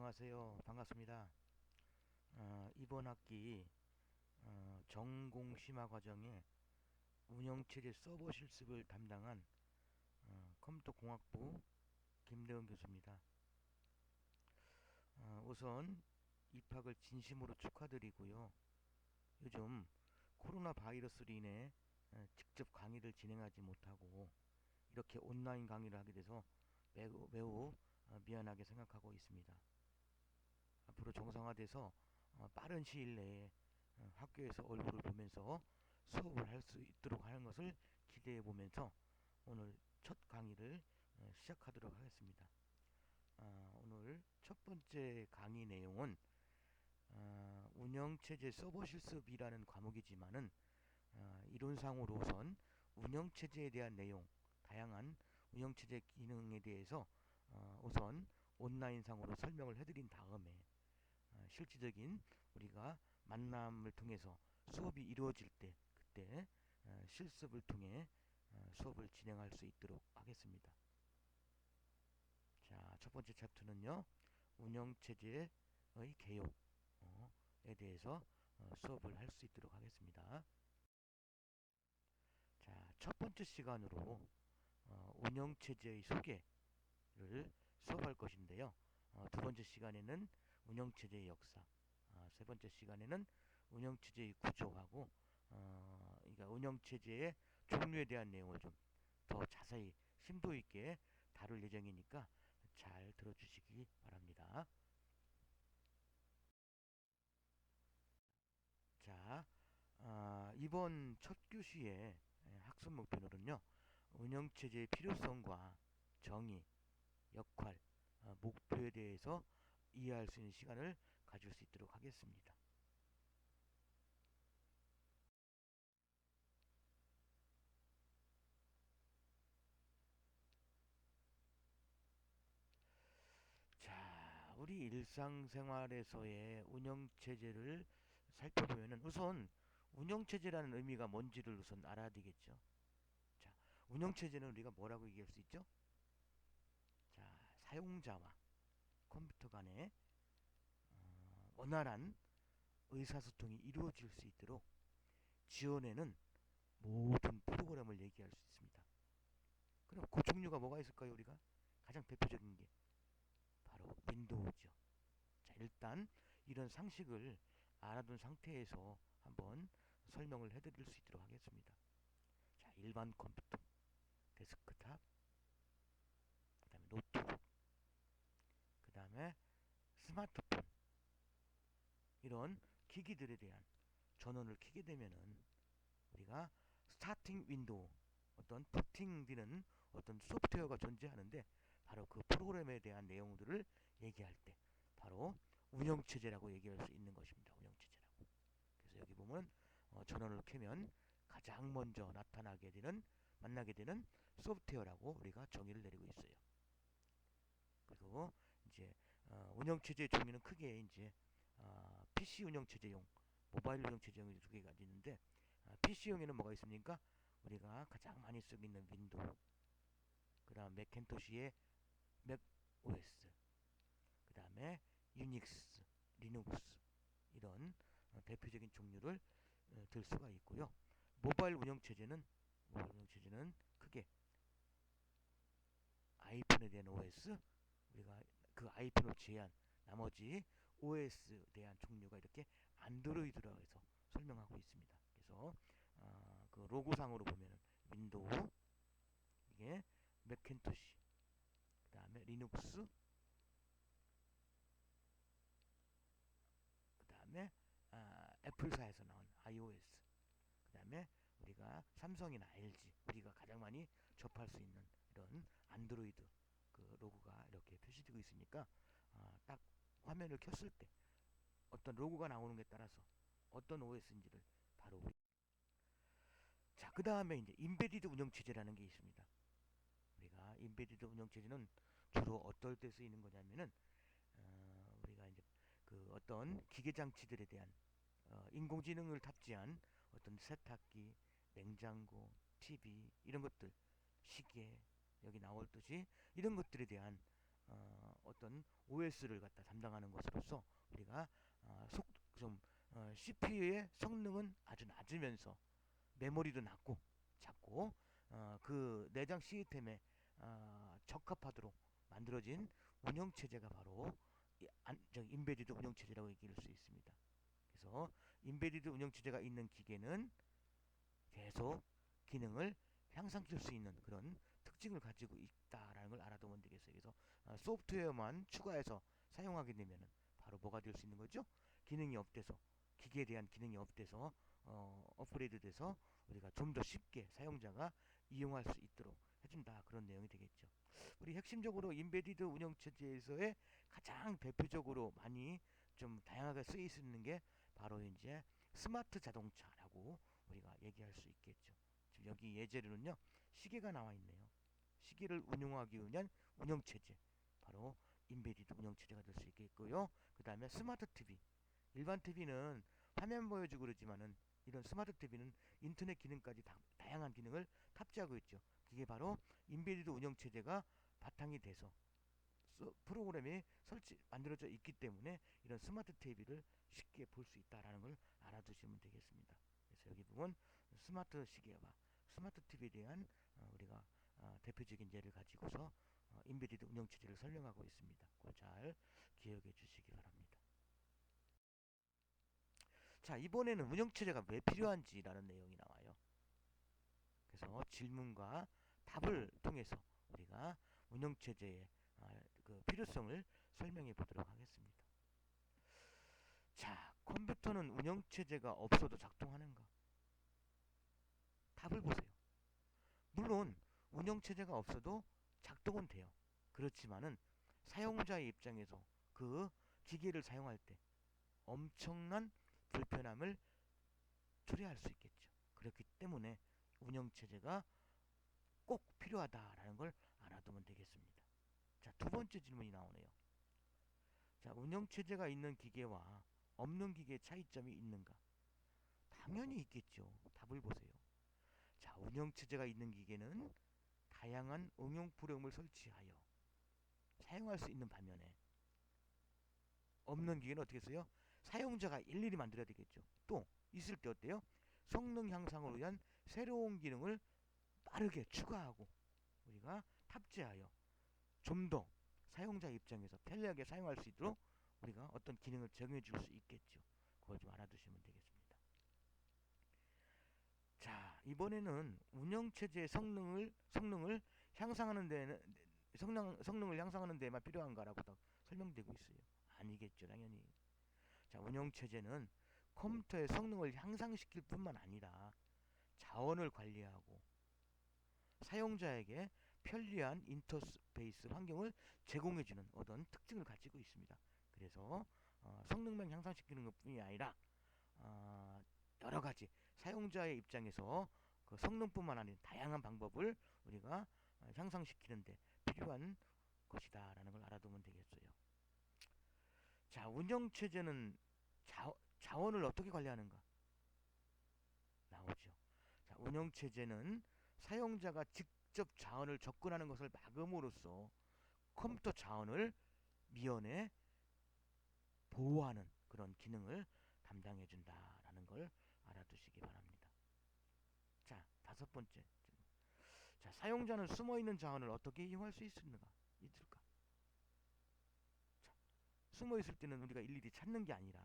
안녕하세요. 반갑습니다. 이번 학기 전공 심화 과정에 운영체제 서버 실습을 담당한 컴퓨터공학부 김대원 교수입니다. 우선 입학을 진심으로 축하드리고요. 요즘 코로나 바이러스로 인해 직접 강의를 진행하지 못하고 이렇게 온라인 강의를 하게 돼서 매우 미안하게 생각하고 있습니다. 앞으로 정상화돼서 빠른 시일 내에 학교에서 얼굴을 보면서 수업을 할 수 있도록 하는 것을 기대해 보면서 오늘 첫 강의를 시작하도록 하겠습니다. 오늘 첫 번째 강의 내용은 운영체제 서버 실습이라는 과목이지만은 이론상으로선 운영체제에 대한 내용, 다양한 운영체제 기능에 대해서 우선 온라인상으로 설명을 해드린 다음에 실질적인 우리가 만남을 통해서 수업이 이루어질 때 그때 실습을 통해 수업을 진행할 수 있도록 하겠습니다. 자, 첫 번째 챕터는요. 운영체제의 개요에 대해서 수업을 할 수 있도록 하겠습니다. 자, 첫 번째 시간으로 운영체제의 소개를 수업할 것인데요. 두 번째 시간에는 운영체제의 역사, 세 번째 시간에는 운영체제의 구조하고 그러니까 운영체제의 종류에 대한 내용을 좀 더 자세히 심도 있게 다룰 예정이니까 잘 들어주시기 바랍니다. 자, 이번 첫 교시의 학습 목표는요, 운영체제의 필요성과 정의, 역할, 목표에 대해서 이해할 수 있는 시간을 가질 수 있도록 하겠습니다. 자, 우리 일상생활에서의 운영체제를 살펴보면은 우선 운영체제라는 의미가 뭔지를 우선 알아야 되겠죠. 자, 운영체제는 우리가 뭐라고 얘기할 수 있죠? 자, 사용자와 컴퓨터 간의 원활한 의사소통이 이루어질 수 있도록 지원해는 모든 프로그램을 얘기할 수 있습니다. 그럼 그 종류가 뭐가 있을까요? 우리가 가장 대표적인 게 바로 윈도우죠. 자, 일단 이런 상식을 알아둔 상태에서 한번 설명을 해드릴 수 있도록 하겠습니다. 자, 일반 컴퓨터, 데스크탑, 그 다음에 노트북, 그 다음에 스마트폰, 이런 기기들에 대한 전원을 켜게 되면은 우리가 스타팅 윈도우, 어떤 부팅되는 어떤 소프트웨어가 존재하는데 바로 그 프로그램에 대한 내용들을 얘기할 때 바로 운영체제라고 얘기할 수 있는 것입니다. 운영체제라고. 그래서 여기 보면 전원을 켜면 가장 먼저 나타나게 되는 만나게 되는 소프트웨어라고 우리가 정의를 내리고 있어요. 그리고 이제 운영체제 종류는 크게 이제 PC 운영체제용, 모바일 운영체제용이 두 개가 있는데 PC용에는 뭐가 있습니까? 우리가 가장 많이 쓰고 있는 윈도우, 그다음 맥킨토시의 맥 OS, 그다음에 유닉스, 리눅스 이런 대표적인 종류를 들 수가 있고요. 모바일 운영체제는 크게 아이폰에 대한 OS, 우리가 그 아이폰을 제한 나머지 OS에 대한 종류가 이렇게 안드로이드라고 해서 설명하고 있습니다. 그래서 그 로고상으로 보면은 윈도우, 이게 맥킨토시, 그 다음에 리눅스, 그 다음에 애플사에서 나온 iOS, 그 다음에 우리가 삼성이나 LG, 우리가 가장 많이 접할 수 있는 이런 안드로이드 그 로고가 이렇게 표시되고 있으니까 딱 화면을 켰을 때 어떤 로고가 나오는 게 따라서 어떤 OS인지를 바로 우리. 자, 그 다음에 이제 인베디드 운영체제라는 게 있습니다. 우리가 인베디드 운영체제는 주로 어떨 때 쓰이는 거냐면은 우리가 이제 그 어떤 기계 장치들에 대한 인공지능을 탑재한 어떤 세탁기, 냉장고, TV 이런 것들, 시계 여기 나올 듯이 이런 것들에 대한 어떤 OS를 갖다 담당하는 것으로서 우리가 좀 CPU의 성능은 아주 낮으면서 메모리도 작고 그 내장 시스템에 적합하도록 만들어진 운영체제가 바로 인베디드 운영체제라고 얘기할 수 있습니다. 그래서 인베디드 운영체제가 있는 기계는 계속 기능을 향상시킬 수 있는 그런 특징을 가지고 있다라는 걸 알아두면 되겠어요. 그래서 소프트웨어만 추가해서 사용하게 되면 바로 뭐가 될 수 있는 거죠? 기능이 업돼서 기계에 대한 기능이 업돼서 업그레이드 돼서 우리가 좀 더 쉽게 사용자가 이용할 수 있도록 해준다, 그런 내용이 되겠죠. 우리 핵심적으로 인베디드 운영체제에서의 가장 대표적으로 많이 좀 다양하게 쓰일 수 있는 게 바로 이제 스마트 자동차라고 우리가 얘기할 수 있겠죠. 지금 여기 예제로는요, 시계가 나와 있네요. 시계를 운용하기 위한 운영체제, 바로 인베디드 운영체제가 될 수 있겠고요. 그 다음에 스마트 TV, 일반 TV는 화면 보여주고 그러지만은 이런 스마트 TV는 인터넷 기능까지 다양한 기능을 탑재하고 있죠. 그게 바로 인베디드 운영체제가 바탕이 돼서 프로그램이 만들어져 있기 때문에 이런 스마트 TV를 쉽게 볼 수 있다라는 걸 알아두시면 되겠습니다. 그래서 여기 보면 스마트 시계와 스마트 TV에 대한 우리가 대표적인 예를 가지고서 인베디드 운영체제를 설명하고 있습니다. 그걸 잘 기억해 주시기 바랍니다. 자, 이번에는 운영체제가 왜 필요한지라는 내용이 나와요. 그래서 질문과 답을 통해서 우리가 운영체제의 그 필요성을 설명해 보도록 하겠습니다. 자, 컴퓨터는 운영체제가 없어도 작동하는가? 답을 보세요. 물론 운영체제가 없어도 작동은 돼요. 그렇지만은 사용자의 입장에서 그 기계를 사용할 때 엄청난 불편함을 초래할 수 있겠죠. 그렇기 때문에 운영체제가 꼭 필요하다라는 걸 알아두면 되겠습니다. 자, 두 번째 질문이 나오네요. 자, 운영체제가 있는 기계와 없는 기계의 차이점이 있는가? 당연히 있겠죠. 답을 보세요. 자, 운영체제가 있는 기계는 다양한 응용 프로그램을 설치하여 사용할 수 있는 반면에 없는 기계는 어떻게 써요? 사용자가 일일이 만들어야 되겠죠. 또 있을 때 어때요? 성능 향상을 위한 새로운 기능을 빠르게 추가하고 우리가 탑재하여 좀 더 사용자 입장에서 편리하게 사용할 수 있도록 우리가 어떤 기능을 정해 줄 수 있겠죠. 그걸 좀 알아두시면 되겠습니다. 자, 이번에는 운영체제의 성능을 향상하는 데는 성능을 향상하는 데만 필요한가라고 설명되고 있어요. 아니겠죠, 당연히. 자, 운영체제는 컴퓨터의 성능을 향상시킬 뿐만 아니라 자원을 관리하고 사용자에게 편리한 인터페이스 환경을 제공해주는 어떤 특징을 가지고 있습니다. 그래서 성능만 향상시키는 것뿐이 아니라 여러 가지 사용자의 입장에서 그 성능뿐만 아니라 다양한 방법을 우리가 향상시키는데 필요한 것이다라는 걸 알아두면 되겠어요. 자, 운영체제는 자원을 어떻게 관리하는가? 나오죠. 자, 운영체제는 사용자가 직접 자원을 접근하는 것을 막음으로써 컴퓨터 자원을 미연에 보호하는 그런 기능을 담당해준다라는 걸 알아두시기 바랍니다. 자, 다섯 번째. 자, 사용자는 숨어있는 자원을 어떻게 이용할 수 있을까? 자, 숨어있을 때는 우리가 일일이 찾는 게 아니라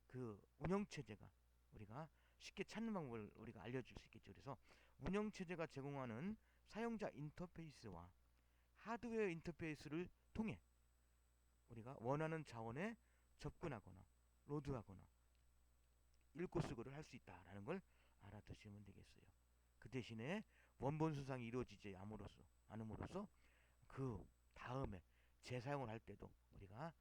그 운영체제가 우리가 쉽게 찾는 방법을 우리가 알려줄 수 있겠죠. 그래서 운영체제가 제공하는 사용자 인터페이스와 하드웨어 인터페이스를 통해 우리가 원하는 자원에 접근하거나 로드하거나 읽고 쓰고를 할 수 있다라는 걸 알아두시면 되겠어요. 그 대신에 원본 수상이 이루어지지 않음으로써 그 다음에 재사용을 할 때도 우리가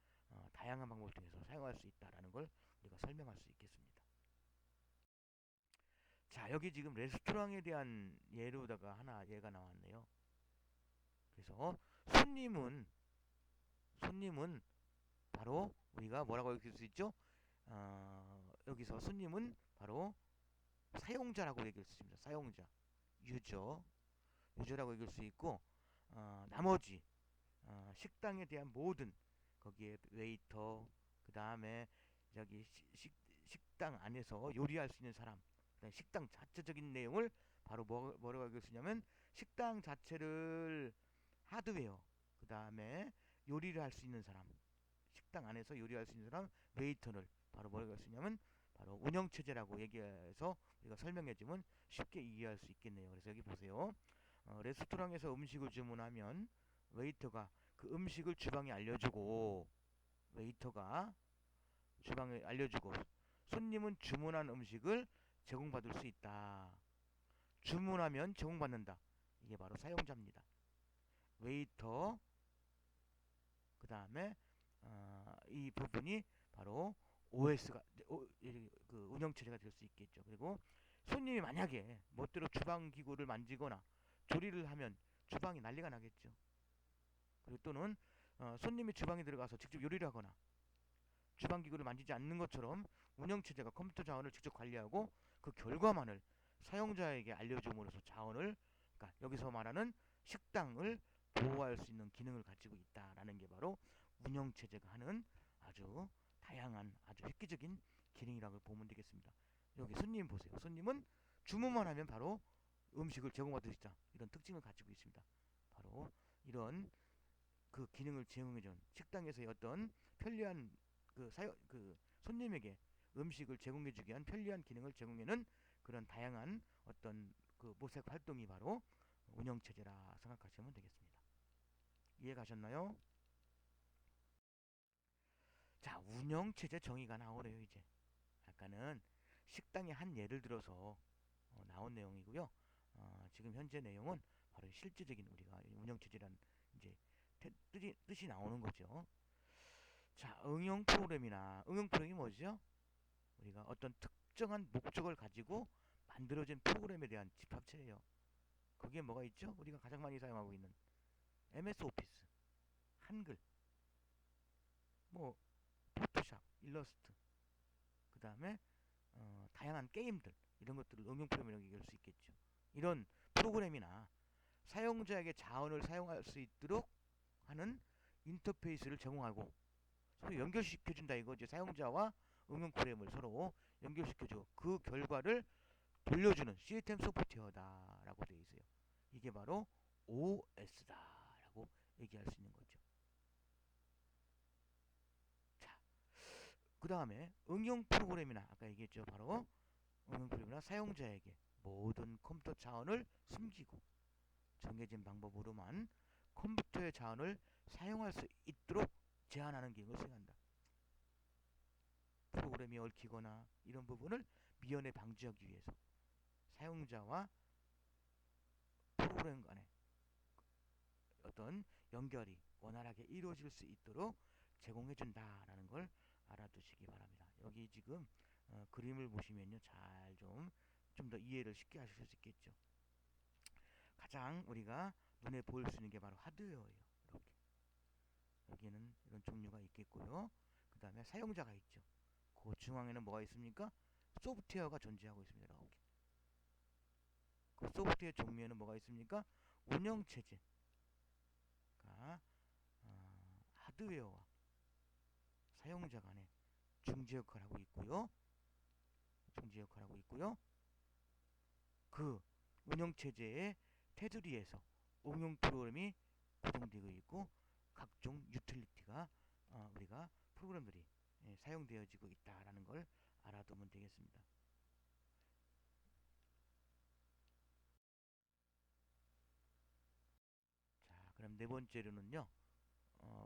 다양한 방법을 통해서 사용할 수 있다라는 걸 우리가 설명할 수 있겠습니다. 자, 여기 지금 레스토랑에 대한 예로다가 하나 예가 나왔네요. 그래서 손님은 바로 우리가 뭐라고 얘기할 수 있죠? 여기서 손님은 바로 사용자라고 얘기할 수 있습니다. 사용자, 유저라고 얘기할 수 있고 나머지 식당에 대한 모든 거기에 웨이터, 그 다음에 저기 식당 안에서 요리할 수 있는 사람, 그다음에 식당 자체적인 내용을 바로 뭐라고 알고 쓰냐면 식당 자체를 하드웨어, 그 다음에 요리를 할 수 있는 사람, 식당 안에서 요리할 수 있는 사람, 웨이터를 바로 뭐라고 쓰냐면 바로 운영체제라고 얘기해서 우리가 설명해주면 쉽게 이해할 수 있겠네요. 그래서 여기 보세요. 레스토랑에서 음식을 주문하면 웨이터가 그 음식을 주방에 알려주고, 웨이터가 주방에 알려주고, 손님은 주문한 음식을 제공받을 수 있다. 주문하면 제공받는다. 이게 바로 사용자입니다. 웨이터, 그 다음에 이 부분이 바로 OS가 그 운영체제가 될 수 있겠죠. 그리고 손님이 만약에 멋대로 주방 기구를 만지거나 조리를 하면 주방이 난리가 나겠죠. 그리고 또는 손님이 주방에 들어가서 직접 요리를 하거나 주방 기구를 만지지 않는 것처럼 운영체제가 컴퓨터 자원을 직접 관리하고 그 결과만을 사용자에게 알려줌으로써 자원을, 그러니까 여기서 말하는 식당을 보호할 수 있는 기능을 가지고 있다라는 게 바로 운영체제가 하는 아주 다양한 아주 획기적인 기능이라고 보면 되겠습니다. 여기 손님 보세요. 손님은 주문만 하면 바로 음식을 제공받을 수 있다. 이런 특징을 가지고 있습니다. 바로 이런 그 기능을 제공해준 식당에서의 어떤 편리한 그 손님에게 음식을 제공해주기 위한 편리한 기능을 제공해는 그런 다양한 어떤 그 모색 활동이 바로 운영체제라 생각하시면 되겠습니다. 이해 가셨나요? 자, 운영체제 정의가 나오네요. 이제 아까는 식당의 한 예를 들어서 나온 내용이고요. 지금 현재 내용은 바로 실제적인 우리가 운영체제란 이제 뜻이 나오는 거죠. 자, 응용 프로그램이 뭐죠? 우리가 어떤 특정한 목적을 가지고 만들어진 프로그램에 대한 집합체예요. 거기에 뭐가 있죠? 우리가 가장 많이 사용하고 있는 MS 오피스, 한글, 뭐 포토샵, 일러스트, 그 다음에 다양한 게임들, 이런 것들을 응용 프로그램이라고 얘기할 수 있겠죠. 이런 프로그램이나 사용자에게 자원을 사용할 수 있도록 하는 인터페이스를 제공하고 서로 연결시켜준다 이거죠. 사용자와 응용 프로그램을 서로 연결시켜주고 그 결과를 돌려주는 시스템 소프트웨어다라고 되어 있어요. 이게 바로 OS다라고 얘기할 수 있는 거죠. 자, 그 다음에 응용 프로그램이나 아까 얘기했죠. 바로 응용 프로그램이나 사용자에게 모든 컴퓨터 자원을 숨기고 정해진 방법으로만 컴퓨터의 자원을 사용할 수 있도록 제한하는 기능을 수행한다. 프로그램이 얽히거나 이런 부분을 미연에 방지하기 위해서 사용자와 프로그램 간의 어떤 연결이 원활하게 이루어질 수 있도록 제공해준다라는 걸 알아두시기 바랍니다. 여기 지금 그림을 보시면요, 잘 좀 더 이해를 쉽게 하실 수 있겠죠. 가장 우리가 눈에 보일 수 있는 게 바로 하드웨어예요. 이렇게 여기에는 이런 종류가 있겠고요. 그 다음에 사용자가 있죠. 그 중앙에는 뭐가 있습니까? 소프트웨어가 존재하고 있습니다. 이렇게 그 소프트웨어 종류에는 뭐가 있습니까? 운영체제가 하드웨어와 사용자 간의 중재 역할을 하고 있고요. 중재 역할을 하고 있고요. 그 운영체제의 테두리에서 응용 프로그램이 구동되고 있고 각종 유틸리티가 우리가 프로그램들이 사용되어지고 있다라는 걸 알아두면 되겠습니다. 자, 그럼 네 번째로는요.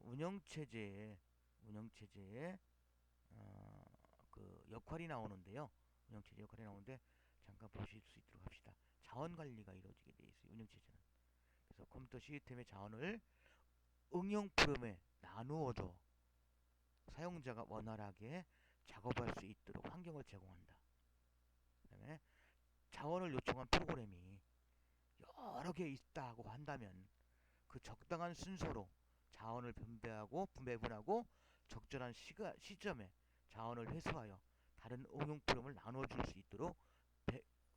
운영체제의 그 역할이 나오는데요. 운영체제 역할이 나오는데 잠깐 보실 수 있도록 합시다. 자원 관리가 이루어지게 되어 있어요. 운영체제는. 그래서 컴퓨터 시스템의 자원을 응용 프로그램에 나누어줘 사용자가 원활하게 작업할 수 있도록 환경을 제공한다. 그다음에 자원을 요청한 프로그램이 여러 개 있다고 한다면 그 적당한 순서로 자원을 분배하고 적절한 시점에 자원을 회수하여 다른 응용 프로그램을 나눠줄 수 있도록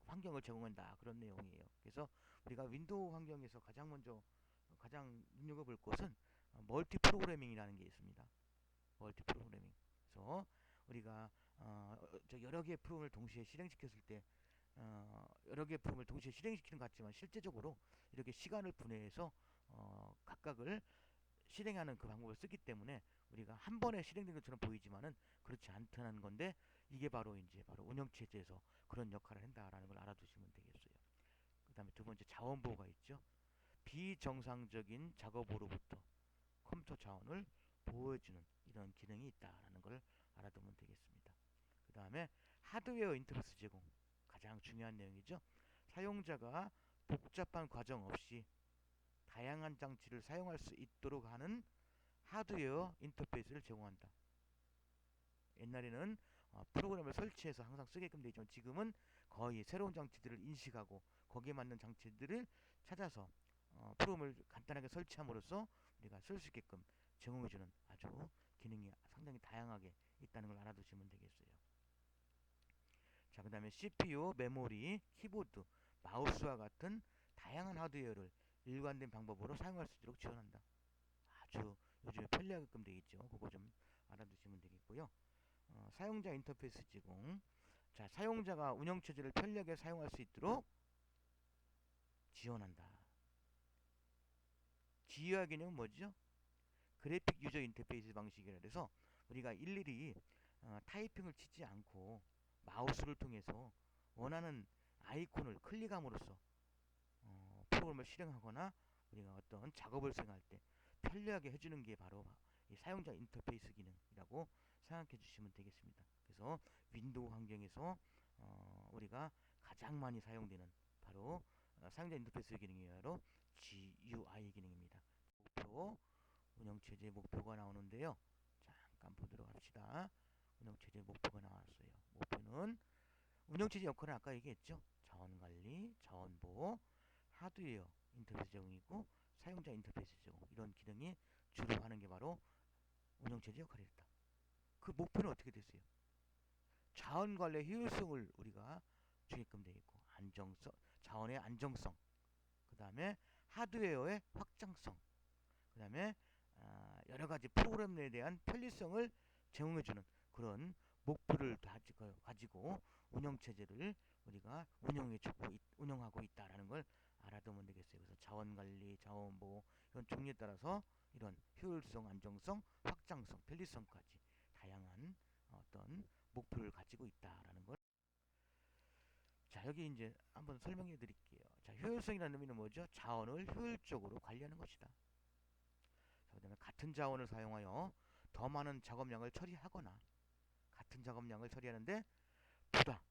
환경을 제공한다. 그런 내용이에요. 그래서 우리가 윈도우 환경에서 가장 먼저 가장 눈여겨볼 것은 멀티 프로그래밍이라는 게 있습니다. 멀티 프로그래밍. 그래서 우리가 여러 개의 프로그램을 동시에 실행시켰을 때 여러 개의 프로그램을 동시에 실행시키는 것 같지만 실제적으로 이렇게 시간을 분해해서 각각을 실행하는 그 방법을 쓰기 때문에 우리가 한 번에 실행된 것처럼 보이지만은 그렇지 않다는 건데, 이게 바로 이제 바로 운영체제에서 그런 역할을 한다라는 걸 알아두시면 되겠어요. 그 다음에 두 번째, 자원 보호가 있죠. 비정상적인 작업으로부터 컴퓨터 자원을 보호해주는 이런 기능이 있다라는 걸 알아두면 되겠습니다. 그 다음에 하드웨어 인터페이스 제공, 가장 중요한 내용이죠. 사용자가 복잡한 과정 없이 다양한 장치를 사용할 수 있도록 하는 하드웨어 인터페이스를 제공한다. 옛날에는 프로그램을 설치해서 항상 쓰게끔 되어 있지만 지금은 거의 새로운 장치들을 인식하고 거기에 맞는 장치들을 찾아서 프로그램을 간단하게 설치함으로써 우리가 쓸 수 있게끔 제공해주는 아주 기능이 상당히 다양하게 있다는 걸 알아두시면 되겠어요. 자, 그 다음에 CPU, 메모리, 키보드, 마우스와 같은 다양한 하드웨어를 일관된 방법으로 사용할 수 있도록 지원한다. 아주 요즘에 편리하게끔 되어 있죠. 그거 좀 알아두시면 되겠고요. 사용자 인터페이스 제공. 자, 사용자가 운영체제를 편리하게 사용할 수 있도록 지원한다. GUI 개념은 뭐죠? 그래픽 유저 인터페이스 방식이라 해서 우리가 일일이 타이핑을 치지 않고 마우스를 통해서 원하는 아이콘을 클릭함으로써 프로그램을 실행하거나 우리가 어떤 작업을 수행할 때 편리하게 해주는 게 바로 이 사용자 인터페이스 기능이라고 생각해 주시면 되겠습니다. 그래서 윈도우 환경에서 우리가 가장 많이 사용되는 바로 사용자 인터페이스 기능이 바로 GUI 기능입니다. 목표, 운영체제 목표가 나오는데요. 잠깐 보도록 합시다. 운영체제 목표가 나왔어요. 목표는 운영체제 역할은 아까 얘기했죠. 자원관리, 자원보호, 하드웨어 인터페이스 제공이고 사용자 인터페이스 제공, 이런 기능이 주로 하는 게 바로 운영체제 역할이었다. 그 목표는 어떻게 됐어요? 자원관리 효율성을 우리가 주게끔 되어 있고, 안정성, 자원의 안정성, 그 다음에 하드웨어의 확장성, 그 다음에 여러 가지 프로그램에 대한 편리성을 제공해주는 그런 목표를 가지고 운영체제를 우리가 운영하고 있다라는 걸 알아두면 되겠어요. 그래서 자원관리, 자원보호 이런 종류에 따라서 이런 효율성, 안정성, 확장성, 편리성까지 다양한 어떤 목표를 가지고 있다라는 걸. 자, 여기 이제 한번 설명해 드릴게요. 자, 효율성이라는 의미는 뭐죠? 자원을 효율적으로 관리하는 것이다. 자, 그다음에 같은 자원을 사용하여 더 많은 작업량을 처리하거나 같은 작업량을 처리하는데 보다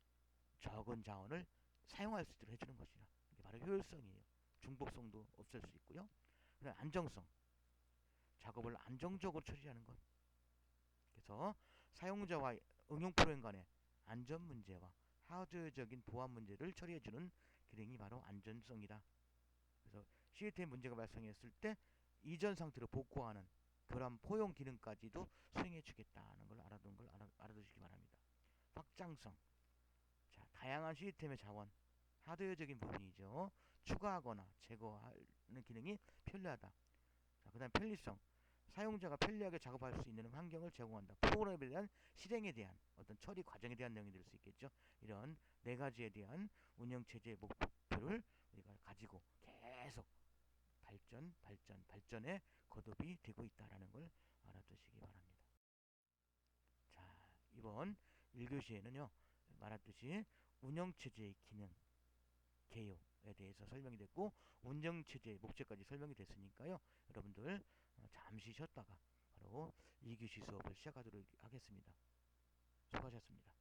적은 자원을 사용할 수 있도록 해주는 것이다. 이게 바로 효율성이에요. 중복성도 없앨 수 있고요. 그다음 안정성, 작업을 안정적으로 처리하는 것. 그래서 사용자와 응용 프로그램 간의 안전 문제와 하드적인 보안 문제를 처리해주는 기능이 바로 안전성이다. 그래서 시스템 문제가 발생했을 때 이전 상태로 복구하는 그런 포용 기능까지도 수행해 주겠다는 걸 알아두시기 바랍니다. 확장성. 자, 다양한 시스템의 자원, 하드웨어적인 부분이죠. 추가하거나 제거하는 기능이 편리하다. 자, 그다음 편리성. 사용자가 편리하게 작업할 수 있는 환경을 제공한다. 프로그램에 대한 실행에 대한 어떤 처리 과정에 대한 내용이 될 수 있겠죠. 이런 네 가지에 대한 운영체제의 목표를 우리가 가지고 계속 발전의 거듭이 되고 있다라는 걸 알아두시기 바랍니다. 자, 이번 1교시에는요, 말했듯이 운영체제의 기능, 개요에 대해서 설명이 됐고, 운영체제의 목적까지 설명이 됐으니까요, 여러분들 잠시 쉬었다가 바로 2교시 수업을 시작하도록 하겠습니다. 수고하셨습니다.